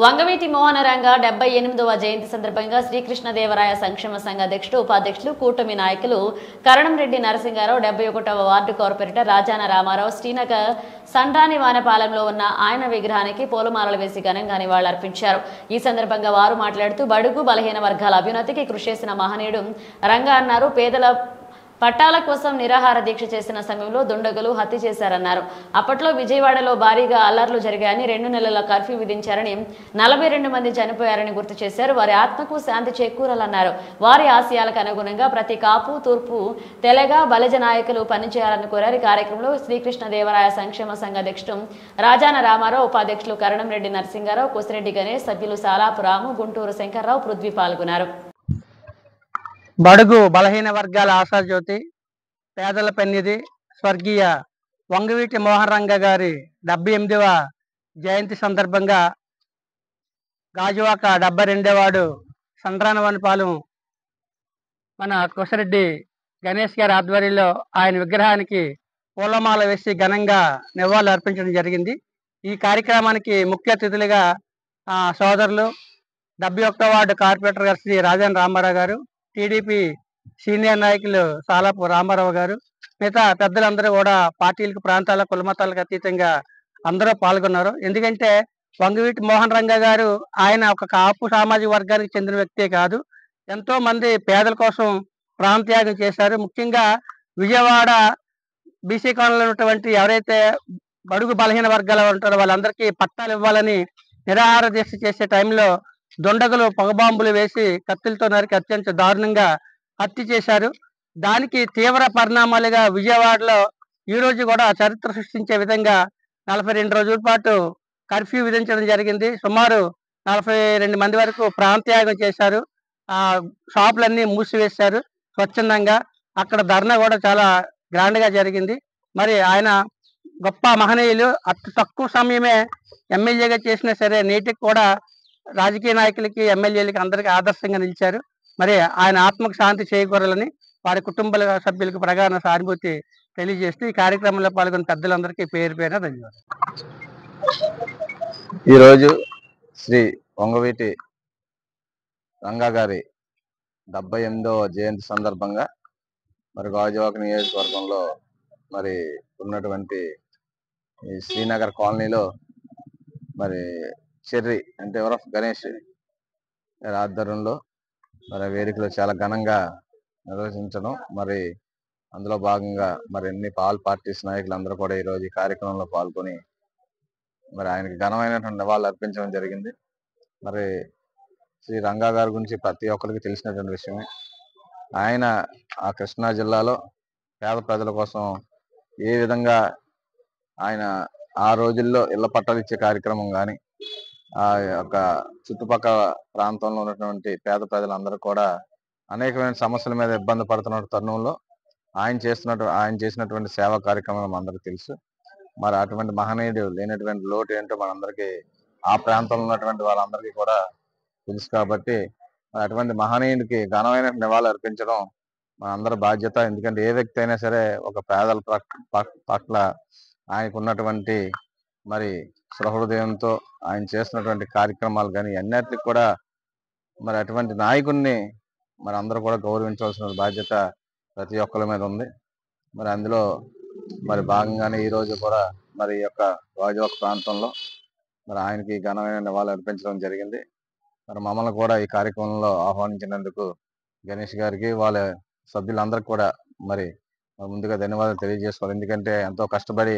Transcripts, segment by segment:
వంగవీటి మోహనరంగ 78వ జయంతి సందర్భంగా శ్రీకృష్ణదేవరాయ సంక్షేమ సంఘ అధ్యక్షుడు ఉపాధ్యక్షులు కూటమి నాయకులు కరణంరెడ్డి నరసింగారావు 71వ వార్డు కార్పొరేటర్ రాజాన రామారావు శ్రీనగర్ సండ్రాని వానపాలెంలో ఉన్న ఆయన విగ్రహానికి పూలమాలలు వేసి ఘనంగా నివాళులర్పించారు. ఈ సందర్భంగా వారు మాట్లాడుతూ బడుగు బలహీన వర్గాల అభ్యున్నతికి కృషి చేసిన మహనీయుడు రంగ అన్నారు. పేదల పట్టాల కోసం నిరాహార దీక్ష చేసిన సమయంలో దుండగులు హత్య చేశారన్నారు. అప్పట్లో విజయవాడలో భారీగా అల్లర్లు జరిగాయని 2 నెలల కర్ఫ్యూ విధించారని 42 మంది చనిపోయారని గుర్తు చేశారు. వారి ఆత్మకు శాంతి చేకూరాలన్నారు. వారి ఆశయాలకు అనుగుణంగా ప్రతి కాపు తూర్పు తెలగ బలిజ నాయకులు పనిచేయాలని కోరారు. కార్యక్రమంలో శ్రీకృష్ణదేవరాయ సంక్షేమ సంఘ అధ్యక్షుడు రాజాన రామారావు, ఉపాధ్యక్షులు కరణంరెడ్డి నరసింగారావు, కోసిరెడ్డి గణేష్, సభ్యులు సాలాపు రాము, గుంటూరు శంకర్రావు, పృథ్వీ పాల్గొన్నారు. బడుగు బలహీన వర్గాల ఆశాజ్యోతి, పేదల పెన్నిధి స్వర్గీయ వంగవీటి మోహనరంగ గారి 78వ జయంతి సందర్భంగా గాజువాక 72వ వార్డు సండ్రానవనపాలెం మన కోసిరెడ్డి గణేష్ గారి ఆధ్వర్యంలో ఆయన విగ్రహానికి పూలమాల వేసి ఘనంగా నివాళులు అర్పించడం జరిగింది. ఈ కార్యక్రమానికి ముఖ్య అతిథులుగా సోదరులు 71వ వార్డు కార్పొరేటర్ గారు శ్రీ రాజాన రామారావు గారు, టీడీపీ సీనియర్ నాయకులు సాలాపు రామారావు గారు, మిగతా పెద్దలందరూ కూడా పార్టీలకు, ప్రాంతాల, కులమతాలకు అతీతంగా అందరూ పాల్గొన్నారు. ఎందుకంటే వంగవీటి మోహనరంగ గారు ఆయన ఒక కాపు సామాజిక వర్గానికి చెందిన వ్యక్తే కాదు, ఎంతో మంది పేదల కోసం ప్రాణత్యాగం చేశారు. ముఖ్యంగా విజయవాడ బీసీ కాలనీలో ఉన్నటువంటి ఎవరైతే బడుగు బలహీన వర్గాలు ఉంటారో వాళ్ళందరికీ పట్టాలు ఇవ్వాలని నిరాహార దీక్ష చేసే టైంలో దొండగలు పొగబాంబులు వేసి కత్తులతో నరికి అత్యంత దారుణంగా హత్య చేశారు. దానికి తీవ్ర పరిణామాలుగా విజయవాడలో ఈ రోజు కూడా చరిత్ర సృష్టించే విధంగా 42 రోజుల పాటు కర్ఫ్యూ విధించడం జరిగింది. సుమారు 42 మంది వరకు ప్రాణత్యాగం చేశారు. షాపులన్నీ మూసివేశారు స్వచ్ఛందంగా. అక్కడ ధర్నా కూడా చాలా గ్రాండ్ గా జరిగింది. మరి ఆయన గొప్ప మహనీయులు. అతి తక్కువ సమయమే ఎమ్మెల్యేగా చేసినా సరే నేటికి కూడా రాజకీయ నాయకులకి, ఎమ్మెల్యేలకి అందరికీ ఆదర్శంగా నిలిచారు. మరి ఆయన ఆత్మకు శాంతి చేకూరాలని వారి కుటుంబ సభ్యులకు ప్రగాఢ సానుభూతి తెలియజేస్తూ ఈ కార్యక్రమంలో పాల్గొన్న పెద్దలందరికీ పేరు పేరున ధన్యవాదాలు. ఈరోజు శ్రీ వంగవీటి రంగా గారి 78వ జయంతి సందర్భంగా మరి గాజువాక నియోజకవర్గంలో మరి ఉన్నటువంటి ఈ శ్రీనగర్ కాలనీలో మరి చెర్రి అంటే ఎవరఫ్ గణేష్ ఆధ్వర్యంలో మరి వేదికలో చాలా ఘనంగా నిర్వహించడం, మరి అందులో భాగంగా మరి అన్ని ఆల్ పార్టీస్ నాయకులు అందరూ కూడా ఈరోజు ఈ కార్యక్రమంలో పాల్గొని మరి ఆయనకి ఘనమైనటువంటి నివాళులు అర్పించడం జరిగింది. మరి శ్రీ రంగా గారి గురించి ప్రతి ఒక్కరికి తెలిసినటువంటి విషయమే. ఆయన ఆ కృష్ణా జిల్లాలో పేద ప్రజల కోసం ఏ విధంగా ఆయన ఆ రోజుల్లో ఇళ్ల పట్టాలు ఇచ్చే కార్యక్రమం కానీ, ఆ యొక్క చుట్టుపక్కల ప్రాంతంలో ఉన్నటువంటి పేద ప్రజలందరూ కూడా అనేకమైన సమస్యల మీద ఇబ్బంది పడుతున్న తరుణంలో ఆయన చేసినటువంటి సేవా కార్యక్రమాలు మనందరికీ తెలుసు. మరి అటువంటి మహనీయుడు లేనటువంటి లోటు ఏంటో మనందరికీ, ఆ ప్రాంతంలో ఉన్నటువంటి వాళ్ళందరికీ కూడా తెలుసు. కాబట్టి అటువంటి మహనీయుడికి ఘనమైన నివాళులు అర్పించడం మనందరి బాధ్యత. ఎందుకంటే ఏ వ్యక్తి అయినా సరే ఒక పేదల పట్ల ఆయనకు ఉన్నటువంటి మరి సహృదయంతో ఆయన చేస్తున్నటువంటి కార్యక్రమాలు కానీ అన్నిటికి కూడా మరి అటువంటి నాయకుడిని మరి అందరూ కూడా గౌరవించవలసిన బాధ్యత ప్రతి ఒక్కరి మీద ఉంది. మరి అందులో మరి భాగంగానే ఈ రోజు కూడా మరి ఈ యొక్క గాజువాక ప్రాంతంలో మరి ఆయనకి ఘనమైన నివాళులు అర్పించడం జరిగింది. మరి మమ్మల్ని కూడా ఈ కార్యక్రమంలో ఆహ్వానించినందుకు గణేష్ గారికి, వాళ్ళ సభ్యులందరికీ కూడా మరి ముందుగా ధన్యవాదాలు తెలియజేసుకోవాలి. ఎందుకంటే ఎంతో కష్టపడి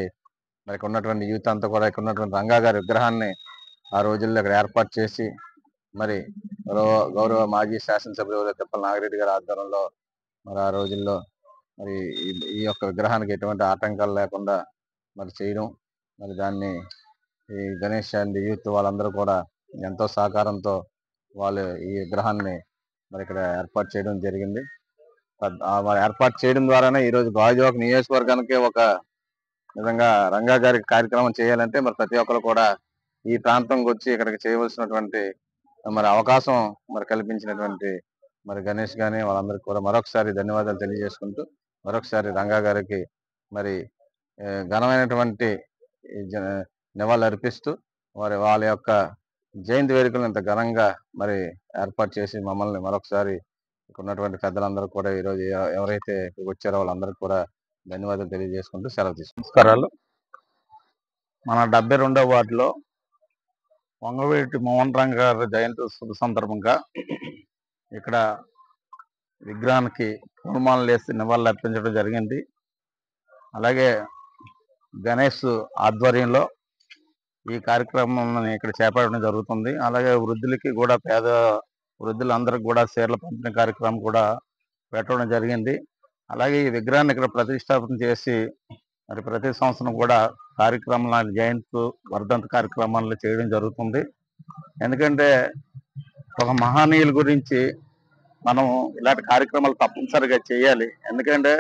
మరి ఇక్కడ ఉన్నటువంటి యూత్ అంతా కూడా ఇక్కడ ఉన్నటువంటి రంగా గారి విగ్రహాన్ని ఆ రోజుల్లో ఇక్కడ ఏర్పాటు చేసి మరి గౌరవ మాజీ శాసనసభ్యులు తిప్పల నాగిరెడ్డి గారి ఆధ్వర్యంలో మరి ఆ రోజుల్లో మరి ఈ యొక్క విగ్రహానికి ఎటువంటి ఆటంకాలు లేకుండా మరి చేయడం, మరి దాన్ని ఈ గణేష్ అండ్ యూత్ వాళ్ళందరూ కూడా ఎంతో సహకారంతో వాళ్ళు ఈ విగ్రహాన్ని మరి ఇక్కడ ఏర్పాటు చేయడం జరిగింది. మరి ఏర్పాటు చేయడం ద్వారానే ఈరోజు గాజువాక నియోజకవర్గానికి ఒక నిజంగా రంగా గారి కార్యక్రమం చేయాలంటే మరి ప్రతి ఒక్కరు కూడా ఈ ప్రాంతంకి వచ్చి ఇక్కడికి చేయవలసినటువంటి మరి అవకాశం మరి కల్పించినటువంటి మరి గణేష్ గాని వాళ్ళందరికీ కూడా మరొకసారి ధన్యవాదాలు తెలియజేసుకుంటూ, మరొకసారి రంగా గారికి మరి ఘనమైనటువంటి నివాళులు అర్పిస్తూ వాళ్ళ యొక్క జయంతి వేడుకలను ఇంత ఘనంగా మరి ఏర్పాటు చేసి మమ్మల్ని మరొకసారి ఇక్కడ ఉన్నటువంటి పెద్దలందరూ కూడా ఈరోజు ఎవరైతే ఇక్కడికి వచ్చారో వాళ్ళందరికీ కూడా ధన్యవాదాలు తెలియజేసుకుంటూ సెలవు తీసుకుంటాం. నమస్కారాలు. మన 72వ వార్డులో వంగవీటి మోహన్ రంగ గారి జయంతి శుభ సందర్భంగా ఇక్కడ విగ్రహానికి పూలమాలలు వేసి నివాళులు అర్పించడం జరిగింది. అలాగే గణేష్ ఆధ్వర్యంలో ఈ కార్యక్రమాన్ని ఇక్కడ చేపట్టడం జరుగుతుంది. అలాగే వృద్ధులకి కూడా, పేద వృద్ధులందరికీ కూడా చీరల పంపిణీ కార్యక్రమం కూడా పెట్టడం జరిగింది. అలాగే ఈ విగ్రహాన్ని ఇక్కడ ప్రతిష్టాపన చేసి మరి ప్రతి సంవత్సరం కూడా కార్యక్రమాలు, జయంతి వర్ధంతి కార్యక్రమాలు చేయడం జరుగుతుంది. ఎందుకంటే ఒక మహనీయుల గురించి మనం ఇలాంటి కార్యక్రమాలు తప్పనిసరిగా చేయాలి. ఎందుకంటే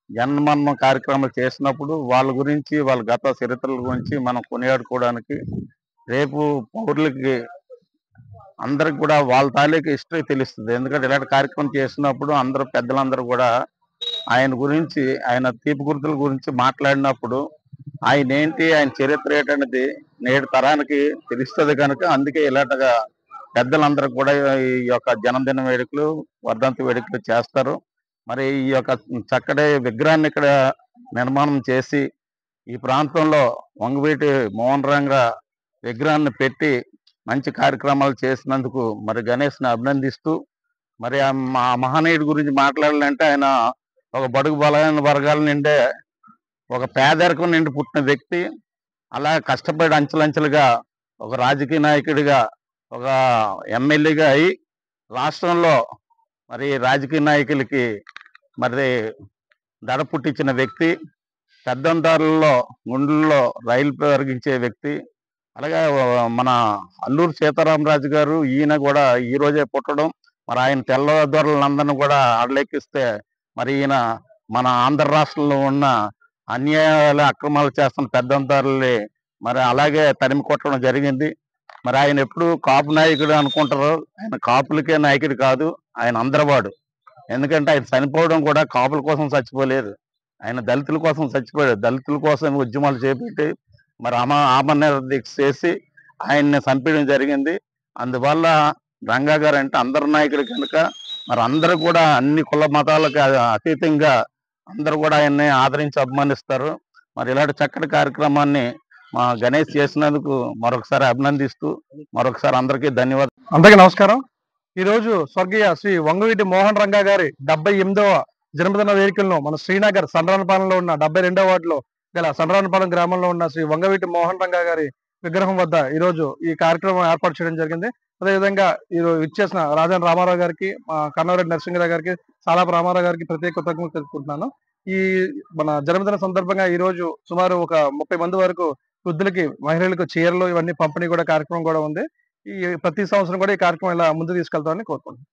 జన్మమరణం కార్యక్రమాలు చేసినప్పుడు వాళ్ళ గురించి, వాళ్ళ గత చరిత్రల గురించి మనం కొనియాడుకోవడానికి, రేపు పౌరులకి అందరికి కూడా వాళ్ళ తాలూకు హిస్టరీ తెలుస్తుంది. ఎందుకంటే ఇలాంటి కార్యక్రమం చేసినప్పుడు అందరూ పెద్దలందరూ కూడా ఆయన గురించి, ఆయన తీపి గుర్తుల గురించి మాట్లాడినప్పుడు ఆయన ఏంటి, ఆయన చరిత్ర ఏంటనేది నేటి తరానికి తెలుస్తుంది. కనుక అందుకే ఇలాంటిగా పెద్దలందరూ కూడా ఈ యొక్క జన్మదిన వేడుకలు, వర్ధంతి వేడుకలు చేస్తారు. మరి ఈ యొక్క చక్కటి విగ్రహాన్ని ఇక్కడ నిర్మాణం చేసి ఈ ప్రాంతంలో వంగవీటి మోహన్ రంగ విగ్రహాన్ని పెట్టి మంచి కార్యక్రమాలు చేసినందుకు మరి గణేష్ని అభినందిస్తూ, మరి ఆ మహనీయుడి గురించి మాట్లాడాలంటే ఆయన ఒక బడుగు బలమైన వర్గాల నుండే, ఒక పేదరికం నుండి పుట్టిన వ్యక్తి. అలా కష్టపడి అంచెలంచెలుగా ఒక రాజకీయ నాయకుడిగా, ఒక ఎమ్మెల్యేగా అయి రాష్ట్రంలో మరి రాజకీయ నాయకులకి మరి దడ పుట్టించిన వ్యక్తి, పెద్దందారుల్లో గుండెల్లో రైలు పెరిగించే వ్యక్తి. అలాగే మన అల్లూరు సీతారామరాజు గారు, ఈయన కూడా ఈ రోజే పుట్టడం, మరి ఆయన తెల్లదొరలందరినీ కూడా అడలెక్కిస్తే మరి ఈయన మన ఆంధ్ర రాష్ట్రంలో ఉన్న అన్యాయాలు, అక్రమాలు చేస్తున్న పెద్దందారుల్ని మరి అలాగే తరిమి కొట్టడం జరిగింది. మరి ఆయన ఎప్పుడు కాపు నాయకుడు అనుకుంటారు, ఆయన కాపులకే నాయకుడు కాదు, ఆయన అందరివాడు. ఎందుకంటే ఆయన చనిపోవడం కూడా కాపుల కోసం చచ్చిపోలేదు, ఆయన దళితుల కోసం చచ్చిపోయాడు. దళితుల కోసం ఉద్యమాలు చేపట్టి మరి ఆమరణ దీక్ష చేసి ఆయన్ని చంపేయడం జరిగింది. అందువల్ల రంగా గారు అంటే అందరి నాయకుడు కనుక మరి అందరూ కూడా అన్ని కుల మతాలకు అతీతంగా అందరూ కూడా ఆయన్ని ఆదరించి అభిమానిస్తారు. మరి ఇలాంటి చక్కటి కార్యక్రమాన్ని మా గణేష్ చేసినందుకు మరొకసారి అభినందిస్తూ మరొకసారి అందరికీ ధన్యవాదాలు. అందరికీ నమస్కారం. ఈరోజు స్వర్గీయ శ్రీ వంగవీటి మోహన్ రంగా గారి 78వ జన్మదిన వేడుకలను మన శ్రీనగర్ సండ్రానపాలెంలో ఉన్న 72వ వార్డులో గల సండ్రానపాలెం గ్రామంలో ఉన్న శ్రీ వంగవీటి మోహన్ రంగా గారి విగ్రహం వద్ద ఈరోజు ఈ కార్యక్రమం ఏర్పాటు చేయడం జరిగింది. అదేవిధంగా ఈరోజు ఇచ్చేసిన రాజన్ రామారావు గారికి, కన్నవరెడ్డి నరసింహరావు గారికి, సాలాప రామారావు గారికి ప్రత్యేక కృతజ్ఞతలు తెలుపుకుంటున్నాను. ఈ మన జన్మదిన సందర్భంగా ఈ రోజు సుమారు ఒక 30 మంది వరకు వృద్ధులకి, మహిళలకు చీరలు ఇవన్నీ పంపిణీ కూడా కార్యక్రమం కూడా ఉంది. ఈ ప్రతి సంవత్సరం కూడా ఈ కార్యక్రమం ఇలా ముందుకు తీసుకెళ్తామని కోరుకుంటున్నాను.